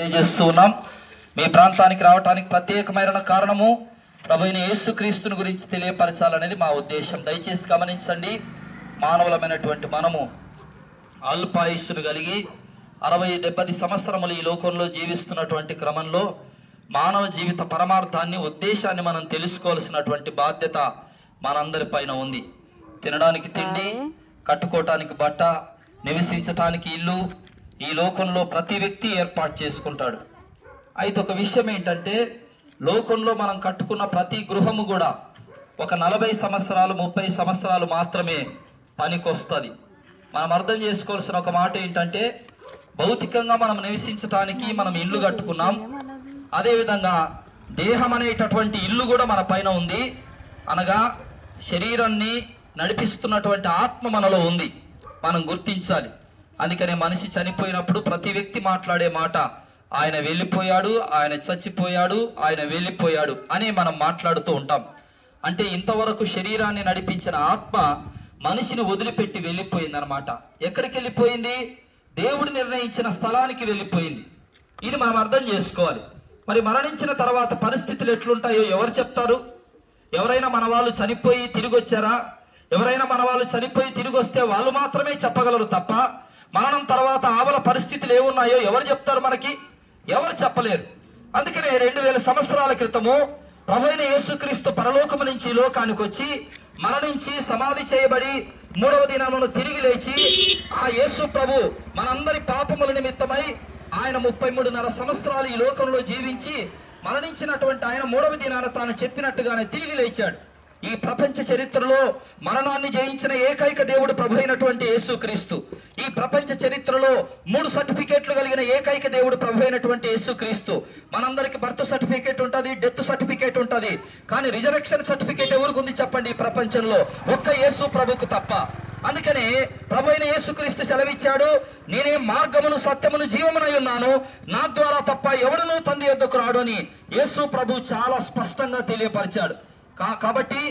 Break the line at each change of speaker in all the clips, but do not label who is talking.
తెలియజేస్తూ ఉన్నాం. మీ ప్రాంతానికి రావడానికి ప్రత్యేకమైన కారణము ప్రభువైన యేసుక్రీస్తుని గురించి తెలియపరచాలనేది మా ఉద్దేశం. దయచేసి గమనించండి. మానవులమైనటువంటి మనము అల్పాయుష్ను కలిగి 60-70 సంవత్సరములు ఈ లోకంలో జీవిస్తున్నటువంటి క్రమంలో మానవ జీవిత పరమార్థాన్ని, ఉద్దేశాన్ని మనం తెలుసుకోవాల్సినటువంటి బాధ్యత మనందరి పైన ఉంది. తినడానికి తిండి, కట్టుకోవటానికి బట్ట, నివసించటానికి ఇల్లు ఈ లోకంలో ప్రతి వ్యక్తి ఏర్పాటు చేసుకుంటాడు. అయితే ఒక విషయం ఏంటంటే, లోకంలో మనం కట్టుకున్న ప్రతి గృహము కూడా ఒక 40 సంవత్సరాలు 30 సంవత్సరాలు మాత్రమే పనికొస్తుంది. మనం అర్థం చేసుకోవాల్సిన ఒక మాట ఏంటంటే, భౌతికంగా మనం నివసించటానికి మనం ఇల్లు కట్టుకున్నాం. అదేవిధంగా దేహం అనేటటువంటి ఇల్లు కూడా మన పైన ఉంది. అనగా శరీరాన్ని నడిపిస్తున్నటువంటి ఆత్మ మనలో ఉంది. మనం గుర్తించాలి. అందుకనే మనిషి చనిపోయినప్పుడు ప్రతి వ్యక్తి మాట్లాడే మాట, ఆయన వెళ్ళిపోయాడు, ఆయన చచ్చిపోయాడు, ఆయన వెళ్ళిపోయాడు అని మనం మాట్లాడుతూ ఉంటాం. అంటే ఇంతవరకు శరీరాన్ని నడిపించిన ఆత్మ మనిషిని వదిలిపెట్టి వెళ్ళిపోయింది అనమాట. ఎక్కడికి వెళ్ళిపోయింది? దేవుడు నిర్ణయించిన స్థలానికి వెళ్ళిపోయింది. ఇది మనం అర్థం చేసుకోవాలి. మరి మరణించిన తర్వాత పరిస్థితులు ఎట్లుంటాయో ఎవరు చెప్తారు? ఎవరైనా మన వాళ్ళు చనిపోయి తిరిగి వచ్చారా? ఎవరైనా మన వాళ్ళు చనిపోయి తిరిగి వస్తే వాళ్ళు మాత్రమే చెప్పగలరు తప్ప, మరణం తర్వాత ఆవల పరిస్థితులు ఏమున్నాయో ఎవరు చెప్తారు? మనకి ఎవరు చెప్పలేరు. అందుకనే 2000 సంవత్సరాల క్రితము ప్రభువైన యేసుక్రీస్తు పరలోకము నుంచి లోకానికి వచ్చి మరణించి సమాధి చేయబడి 3వ దినమున తిరిగి లేచి ఆ యేసు ప్రభు మనందరి పాపముల నిమిత్తమై ఆయన 33.5 సంవత్సరాలు ఈ లోకంలో జీవించి మరణించినటువంటి ఆయన 3వ దినాన తాను చెప్పినట్టుగానే తిరిగి లేచాడు. ఈ ప్రపంచ చరిత్రలో మరణాన్ని జయించిన ఏకైక దేవుడు ప్రభు అయినటువంటి యేసుక్రీస్తు. ఈ ప్రపంచ చరిత్రలో 3 సర్టిఫికేట్లు కలిగిన ఏకైక దేవుడు ప్రభు అయినటువంటి యేసుక్రీస్తు. మనందరికి బర్త్ సర్టిఫికేట్ ఉంటుంది, డెత్ సర్టిఫికేట్ ఉంటుంది, కానీ రిజరెక్షన్ సర్టిఫికేట్ ఎవరికి ఉంది చెప్పండి? ఈ ప్రపంచంలో ఒక్క యేసు ప్రభుకు తప్ప. అందుకనే ప్రభు అయిన యేసుక్రీస్తు సెలవిచ్చాడు, నేనే మార్గమును సత్యమును జీవమునై ఉన్నాను, నా ద్వారా తప్ప ఎవడునూ తండ్రి యొద్దకు రాడు అని యేసు ప్రభు చాలా స్పష్టంగా తెలియపరిచాడు. కాబట్టి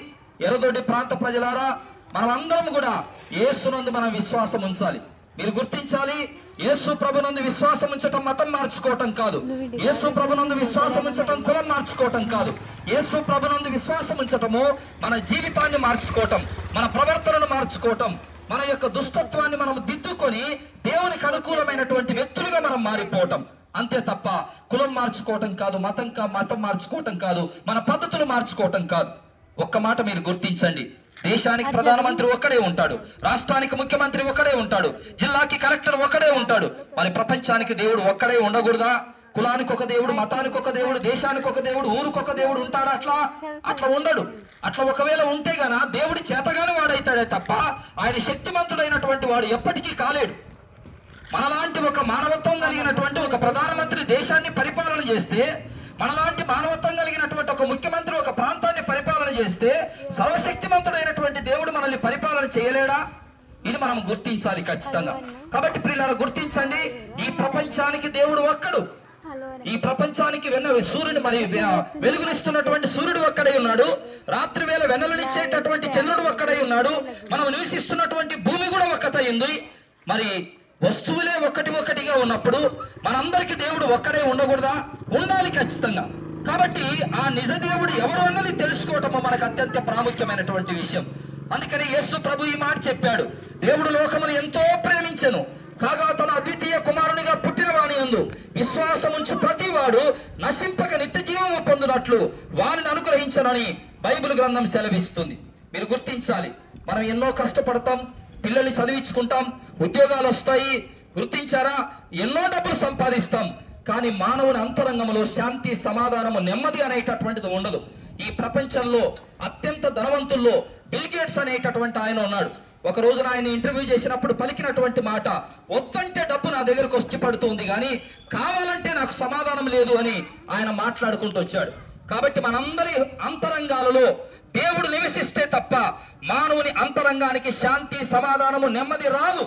ఎర్రదొడ్డి ప్రాంత ప్రజలారా, మనం అందరం కూడా యేసునందు మనం విశ్వాసం ఉంచాలి. మీరు గుర్తించాలి, యేసు ప్రభునందు విశ్వాసం ఉంచటం మతం మార్చుకోవటం కాదు. యేసు ప్రభునందు విశ్వాసం ఉంచటం కులం మార్చుకోవటం కాదు. యేసు ప్రభునందు విశ్వాసం ఉంచటము మన జీవితాన్ని మార్చుకోవటం, మన ప్రవర్తనను మార్చుకోవటం, మన యొక్క దుష్టత్వాన్ని మనం దిద్దుకొని దేవునికి అనుకూలమైనటువంటి వ్యక్తులుగా మనం మారిపోవటం. అంతే తప్ప కులం మార్చుకోవటం కాదు, మతం మార్చుకోవటం కాదు, మన పద్ధతులు మార్చుకోవటం కాదు. ఒక్క మాట మీరు గుర్తించండి. దేశానికి ప్రధానమంత్రి ఒక్కడే ఉంటాడు, రాష్ట్రానికి ముఖ్యమంత్రి ఒక్కడే ఉంటాడు, జిల్లాకి కలెక్టర్ ఒక్కడే ఉంటాడు. మరి ప్రపంచానికి దేవుడు ఒక్కడే ఉండకూడదా? కులానికి ఒక దేవుడు, మతానికి ఒక దేవుడు, దేశానికి ఒక దేవుడు, ఊరికొక దేవుడు ఉంటాడా? అట్లా ఉండడు. అట్లా ఒకవేళ ఉంటే గాన దేవుడి చేతగానే వాడైతాడే తప్ప ఆయన శక్తిమంతుడైనటువంటి వాడు ఎప్పటికీ కాలేడు. మనలాంటి ఒక మానవత్వం కలిగినటువంటి ఒక ప్రధానమంత్రి దేశాన్ని పరిపాలన చేస్తే, మనలాంటి మానవత్వం కలిగినటువంటి ఒక ముఖ్యమంత్రి ఒక ప్రాంతాన్ని పరిపాలన చేస్తే, సర్వశక్తిమంతుడైనటువంటి దేవుడు మనల్ని పరిపాలన చేయలేడా? ఇది మనం గుర్తించాలి ఖచ్చితంగా. కాబట్టి ప్రియులారా, గుర్తించండి, ఈ ప్రపంచానికి దేవుడు ఒక్కడు. ఈ ప్రపంచానికి సూర్యుడు మరి వెలుగునిస్తున్నటువంటి సూర్యుడు ఒక్కడై ఉన్నాడు, రాత్రి వేళ వెన్నెలనిచ్చేటటువంటి చంద్రుడు ఒక్కడై ఉన్నాడు, మనం నివసిస్తున్నటువంటి భూమి కూడా ఒక్కటైంది. మరి వస్తువులే ఒకటిగా ఉన్నప్పుడు మనందరికీ దేవుడు ఒక్కడే ఉండకూడదా? ఉండాలి ఖచ్చితంగా. కాబట్టి ఆ నిజ దేవుడు ఎవరు అన్నది తెలుసుకోవటము మనకు అత్యంత ప్రాముఖ్యమైనటువంటి విషయం. అందుకని యేసు ప్రభు ఈ మాట చెప్పాడు, దేవుడు లోకమును ఎంతో ప్రేమించెను, కాగా తన అద్వితీయ కుమారునిగా పుట్టిన వాని యందు విశ్వాసముంచు ప్రతి వాడు నశింపక నిత్య జీవము పొందునట్లు వారిని అనుగ్రహించనని బైబిల్ గ్రంథం సెలవిస్తుంది. మీరు గుర్తించాలి, మనం ఎన్నో కష్టపడతాం, పిల్లల్ని చదివించుకుంటాం, ఉద్యోగాలు వస్తాయి, గుర్తించారా? ఎన్నో డబ్బులు సంపాదిస్తాం, కానీ మానవుని అంతరంగంలో శాంతి, సమాధానము, నెమ్మది అనేటటువంటిది ఉండదు. ఈ ప్రపంచంలో అత్యంత ధనవంతుల్లో బిల్ గేట్స్ అనేటటువంటి ఆయన ఉన్నాడు. ఒక రోజున ఆయన ఇంటర్వ్యూ చేసినప్పుడు పలికినటువంటి మాట, వద్దంటే డబ్బు నా దగ్గరకు వచ్చి పడుతుంది, కానీ కావాలంటే నాకు సమాధానం లేదు అని ఆయన మాట్లాడుకుంటూ వచ్చాడు. కాబట్టి మనందరి అంతరంగాలలో దేవుడు నివసిస్తే తప్ప మానవుని అంతరంగానికి శాంతి, సమాధానము, నెమ్మది రాదు.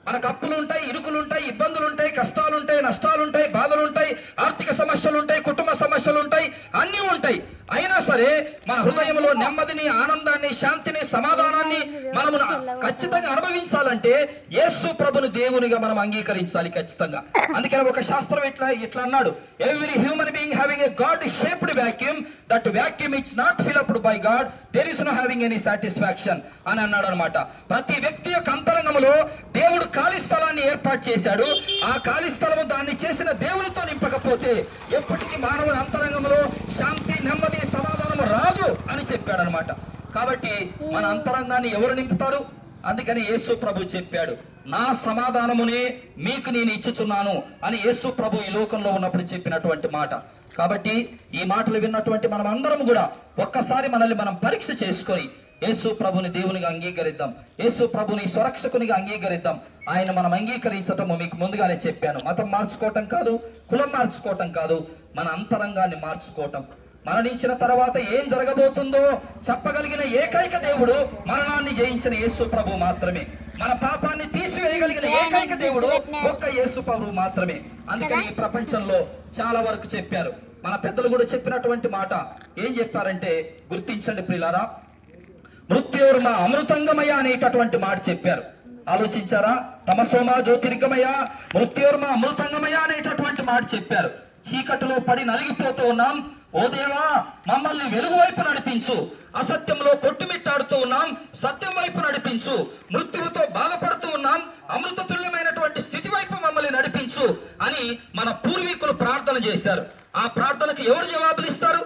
మనకు అప్పులుంటాయి, ఇరుకులుంటాయి, ఇబ్బందులుంటాయి, కష్టాలుంటాయి, నష్టాలుంటాయి, బాధలుంటాయి, ఆర్థిక సమస్యలుంటాయి, కుటుంబ సమస్యలుంటాయి, అన్నీ ఉంటాయి. అయినా సరే ద్వారానే మన హృదయంలో నెమ్మదిని, ఆనందాన్ని, శాంతిని, సమాధానాన్ని మనము ఖచ్చితంగా అనుభవించాలంటే యేసు ప్రభుని దేవునిగా మనం అంగీకరించాలి ఖచ్చితంగా. అందుకని ఒక శాస్త్రం ఇట్లా అన్నాడు, every human being having a God shaped vacuum, that vacuum it's not filled up by God, there is no having any satisfaction అని అన్నాడు అనమాట. ప్రతి వ్యక్తి యొక్క అంతరంగంలో దేవుడు ఖాళీ స్థలాన్ని ఏర్పాటు చేశాడు. ఆ ఖాళీ స్థలము దాన్ని చేసిన దేవునితో నింపకపోతే ఎప్పటికీ మానవుని అంతరంగంలో శాంతి, నెమ్మది, సమాధానం రాదు అని చెప్పాడు అనమాట. కాబట్టి మన అంతరంగాన్ని ఎవరు నింపుతారు? అందుకని యేసు ప్రభు చెప్పాడు, నా సమాధానమునే మీకు నేను ఇచ్చుచున్నాను అని యేసు ప్రభు ఈ లోకంలో ఉన్నప్పుడు చెప్పినటువంటి మాట. కాబట్టి ఈ మాటలు విన్నటువంటి మనం అందరం కూడా ఒక్కసారి మనల్ని మనం పరీక్ష చేసుకొని యేసు ప్రభుని దేవునిగా అంగీకరిద్దాం, యేసు ప్రభుని స్వరక్షకునిగా అంగీకరిద్దాం. ఆయన మనం అంగీకరించటము మీకు ముందుగానే చెప్పాను. మతం మార్చుకోవటం కాదు, కులం మార్చుకోవటం కాదు, మన అంతరంగాన్ని మార్చుకోవటం. మరణించిన తర్వాత ఏం జరగబోతుందో చెప్పగలిగిన ఏకైక దేవుడు మరణాన్ని జయించిన యేసు ప్రభు మాత్రమే. మన పాపాన్ని తీసివేయగలిగిన ఏకైక దేవుడు ఒక్క యేసు ప్రభు మాత్రమే. అందుకని ఈ ప్రపంచంలో చాలా వరకు చెప్పారు. మన పెద్దలు కూడా చెప్పినటువంటి మాట ఏం చెప్పారంటే, గుర్తించండి ప్రియులారా, మృత్యుర్మ అమృతంగమయ అనేటటువంటి మాట చెప్పారు. ఆలోచించారా? తమసోమ జ్యోతిర్గమయ, మృత్యుర్మ అమృతంగమయ అనేటటువంటి మాట చెప్పారు. చీకటిలో పడి నలిగిపోతూ ఉన్నాం, ఓ దేవా మమ్మల్ని వెలుగు వైపు నడిపించు. అసత్యంలో కొట్టుమిట్టాడుతూ ఉన్నాం, సత్యం వైపు నడిపించు. మృత్యువుతో బాధపడుతూ ఉన్నాం, అమృత తుల్యమైనటువంటి స్థితి వైపు మమ్మల్ని నడిపించు అని మన పూర్వీకులు ప్రార్థన చేశారు. ఆ ప్రార్థనకు ఎవరు జవాబులు ఇస్తారు?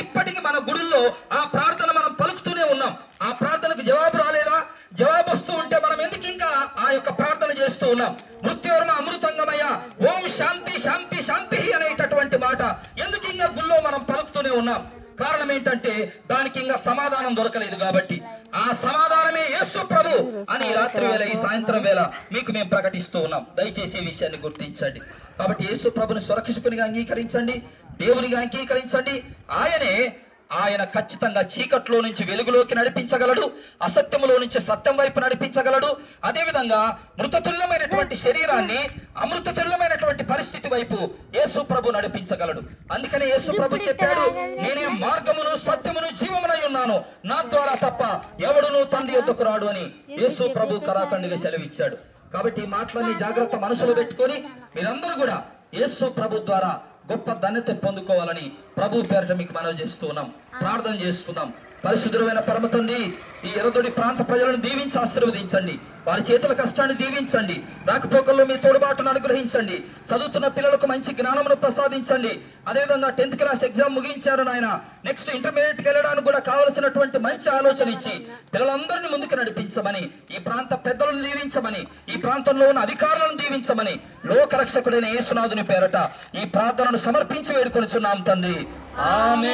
ఇప్పటికి మన గుడుల్లో ఆ ప్రార్థన మనం పలుకుతూనే ఉన్నాం. ఆ ప్రార్థనకు జవాబు రాలేదా? జవాబు వస్తూ ఉంటే మనం ఎందుకు ఇంకా ఆ యొక్క ప్రార్థన చేస్తూ ఉన్నాం? మృత్యుర్మ అమృతంగమయ, ఓం శాంతి శాంతి శాంతి అనేటటువంటి మాట ఎందుకు ఇంకా గుళ్ళో మనం పలుకుతూనే ఉన్నాం? కారణం ఏంటంటే దానికి ఇంకా సమాధానం దొరకలేదు కాబట్టి. ఆ సమాధానమే యేసు ప్రభు అని రాత్రి వేళ, ఈ సాయంత్రం వేళ మీకు మేము ప్రకటిస్తూ ఉన్నాం. దయచేసి ఈ విషయాన్ని గుర్తించండి. కాబట్టి యేసు ప్రభుని సురక్షకునిగా అంగీకరించండి, దేవునిగా అంగీకరించండి. ఆయన ఖచ్చితంగా చీకట్లో నుంచి వెలుగులోకి నడిపించగలడు, అసత్యములో నుంచి సత్యం వైపు నడిపించగలడు. అదేవిధంగా మృతతుల్యమైనటువంటి శరీరాన్ని అమృతతుల్యమైనటువంటి పరిస్థితి వైపు యేసు ప్రభు నడిపించగలడు. అందుకని యేసు ప్రభు చెప్పాడు, నేనే మార్గమును సత్యమును జీవమునై ఉన్నాను, నా ద్వారా తప్ప ఎవడును తండ్రి యొద్దకు రాడు అని యేసు ప్రభు కరాఖండిగా సెలవిచ్చాడు. కాబట్టి ఈ మాటలన్నీ జాగ్రత్త మనసులో పెట్టుకొని మీరందరూ కూడా యేసు ప్రభు ద్వారా గొప్ప ధన్యత పొందుకోవాలని ప్రభు పేరిట మీకు మనవి చేస్తూ ఉన్నాం. ప్రార్థన చేసుకుందాం. పరిశుద్ధమైన పరమ తండ్రి, ఈ ఎర్రదొడి ప్రాంత ప్రజలను దీవించి ఆశీర్వదించండి. వారి చేతుల కష్టాన్ని దీవించండి. రాకపోకల్లో మీ తోడుబాటును అనుగ్రహించండి. చదువుతున్న పిల్లలకు మంచి జ్ఞానమును ప్రసాదించండి. అదేవిధంగా 10th క్లాస్ ఎగ్జామ్ ముగించారు నాయన, నెక్స్ట్ ఇంటర్మీడియట్కి వెళ్ళడానికి కూడా కావలసినటువంటి మంచి ఆలోచన ఇచ్చి పిల్లలందరినీ ముందుకు నడిపించమని, ఈ ప్రాంత పెద్దలను దీవించమని, ఈ ప్రాంతంలో ఉన్న అధికారులను దీవించమని లోకరక్షకుడైన యేసునాథుని పేరట ఈ ప్రార్థనను సమర్పించి వేడుకొనిచున్నాం తండ్రి. ఆమేన్.